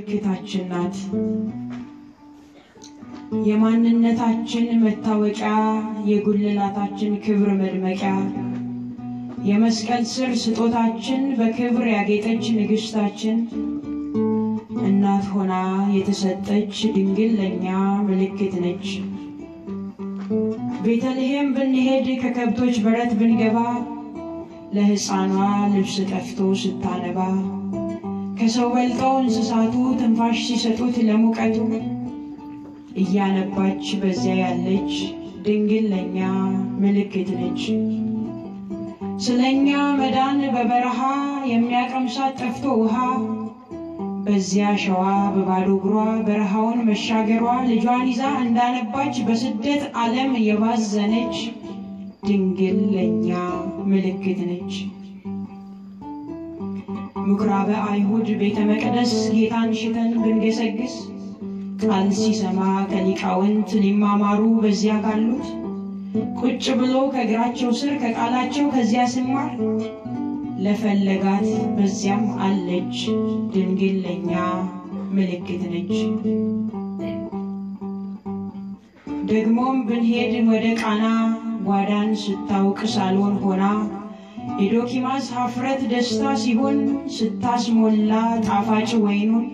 ምልክታችን ናት። የማንነታችን መታወቂያ የጉልላታችን ክብር መድመቂያ የመስቀል ስር ስጦታችን በክብር ያጌጠች ንግስታችን እናት ሆና የተሰጠች ድንግል ለኛ ምልክት ነች። ቤተልሔም ብንሄድ ከከብቶች በረት ብንገባ ለሕፃኗ ልብስ ጠፍቶ ስታነባ ከሰው በልጠው እንስሳቱ ትንፋሽ ሲሰጡት ለሙቀቱ እያነባች በዚያ ያለች ድንግል ለኛ ምልክት ነች። ስለኛ መዳን በበረሃ የሚያቀምሳት ጠፍቶ ውሃ በዚያ ሸዋ በባዶ እግሯ በረሃውን መሻገሯ ልጇን ይዛ እንዳነባች በስደት ዓለም የባዘነች ድንግል ለኛ ምልክት ነች። ምኩራበ አይሁድ ቤተ መቅደስ ጌታን ሽተን ብንገሰግስ ቃል ሲሰማ ከሊቃውንት ሊማማሩ በዚያ ካሉት ቁጭ ብሎ ከእግራቸው ስር ከቃላቸው ከዚያ ሲማር ለፈለጋት በዚያም አለች ድንግል ለኛ ምልክት ነች። ደግሞም ብንሄድ ወደ ቃና ጓዳን ስታውቅ ሳሎን ሆና የዶኪማስ ሀፍረት ደስታ ሲሆን ስታስሞላ ጣፋጭ ወይኑን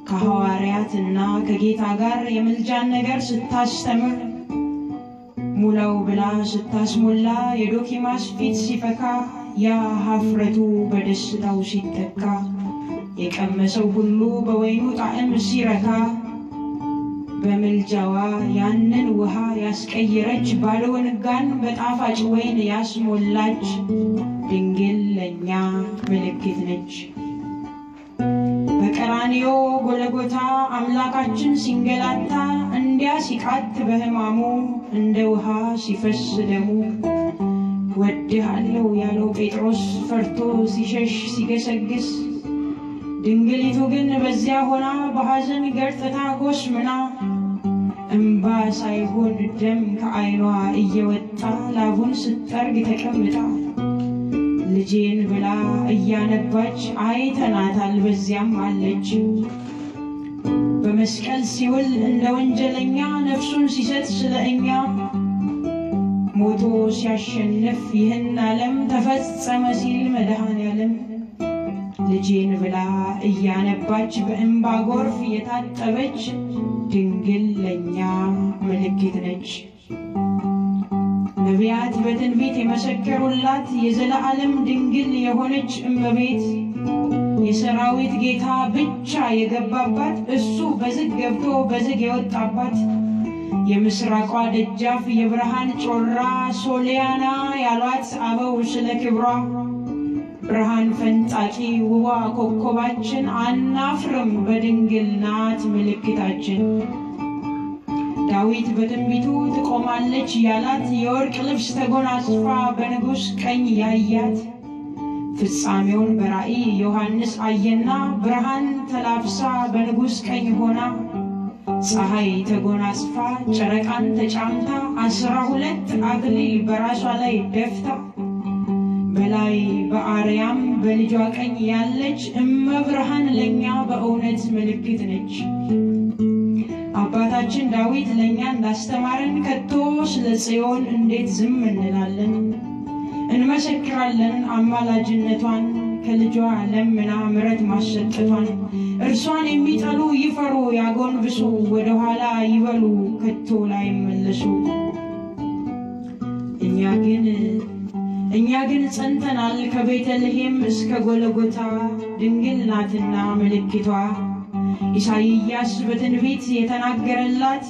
ከሐዋርያትና ከጌታ ጋር የምልጃን ነገር ስታስተምር ሙላው ብላ ስታስሞላ የዶኪማስ ፊት ሲፈካ ያ ሀፍረቱ በደስታው ሲተካ የቀመሰው ሁሉ በወይኑ ጣዕም ሲረካ በምልጃዋ ያንን ውሃ ያስቀየረች ባዶውን ጋን በጣፋጭ ወይን ያስሞላች ድንግል ለኛ ምልክት ነች። በቀራንዮ ጎልጎታ አምላካችን ሲንገላታ እንዲያ ሲቃት በሕማሙ እንደ ውሃ ሲፈስ ደሙ ወድሃለሁ ያለው ጴጥሮስ ፈርቶ ሲሸሽ ሲገሰግስ ድንግሊቱ ግን በዚያ ሆና በሐዘን ገርጥታ ኮስምና እንባ ሳይሆን ደም ከዓይኗ እየወጣ ላቡን ስትጠርግ ተቀምጣ ልጄን ብላ እያነባች አይተናታል በዚያም አለች። በመስቀል ሲውል እንደ ወንጀለኛ ነፍሱን ሲሰጥ ስለእኛ ሞቶ ሲያሸንፍ ይህን ዓለም ተፈጸመ ሲል መድኃኔዓለም ልጄን ብላ እያነባች በእንባ ጎርፍ የታጠበች ድንግል ለኛ ምልክት ነች። ነቢያት በትንቢት የመሰከሩላት የዘላለም ድንግል የሆነች እመቤት የሰራዊት ጌታ ብቻ የገባባት እሱ በዝግ ገብቶ በዝግ የወጣባት የምስራቋ ደጃፍ የብርሃን ጮራ ሶሊያና ያሏት አበው ስለ ክብሯ ብርሃን ፈንጣቂ ውቧ ኮከባችን አናፍርም በድንግል ናት ምልክታችን። ዳዊት በትንቢቱ ትቆማለች ያላት የወርቅ ልብስ ተጎናጽፋ በንጉሥ ቀኝ ያያት ፍጻሜውን በራእይ ዮሐንስ አየና ብርሃን ተላብሳ በንጉሥ ቀኝ ሆና ፀሐይ ተጎናጽፋ ጨረቃን ተጫምታ 12 አክሊል በራሷ ላይ ደፍታ በላይ በአርያም በልጇ ቀኝ ያለች እመብርሃን ለኛ በእውነት ምልክት ነች። አባታችን ዳዊት ለኛ እንዳስተማረን ከቶ ስለ ጽዮን እንዴት ዝም እንላለን? እንመሰክራለን አማላጅነቷን ከልጇ ለምና ምሕረት ማሰጠቷን። እርሷን የሚጠሉ ይፈሩ ያጎንብሱ ወደ ኋላ ይበሉ ከቶ ላይ መለሱ። እኛ ግን ጸንተናል ከቤተልሔም እስከ ጎልጎታ ድንግል ናትና ምልክቷ። ኢሳይያስ በትንቢት የተናገረላት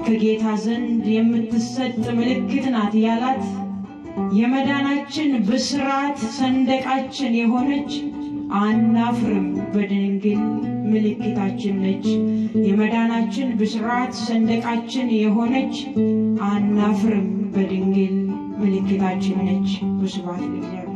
ከጌታ ዘንድ የምትሰጥ ምልክት ናት ያላት የመዳናችን ብስራት ሰንደቃችን የሆነች አናፍርም በድንግል ምልክታችን ነች። የመዳናችን ብስራት ሰንደቃችን የሆነች አናፍርም በድንግል ምልክታችን ነች። ወስብሐት ለእግዚአብሔር።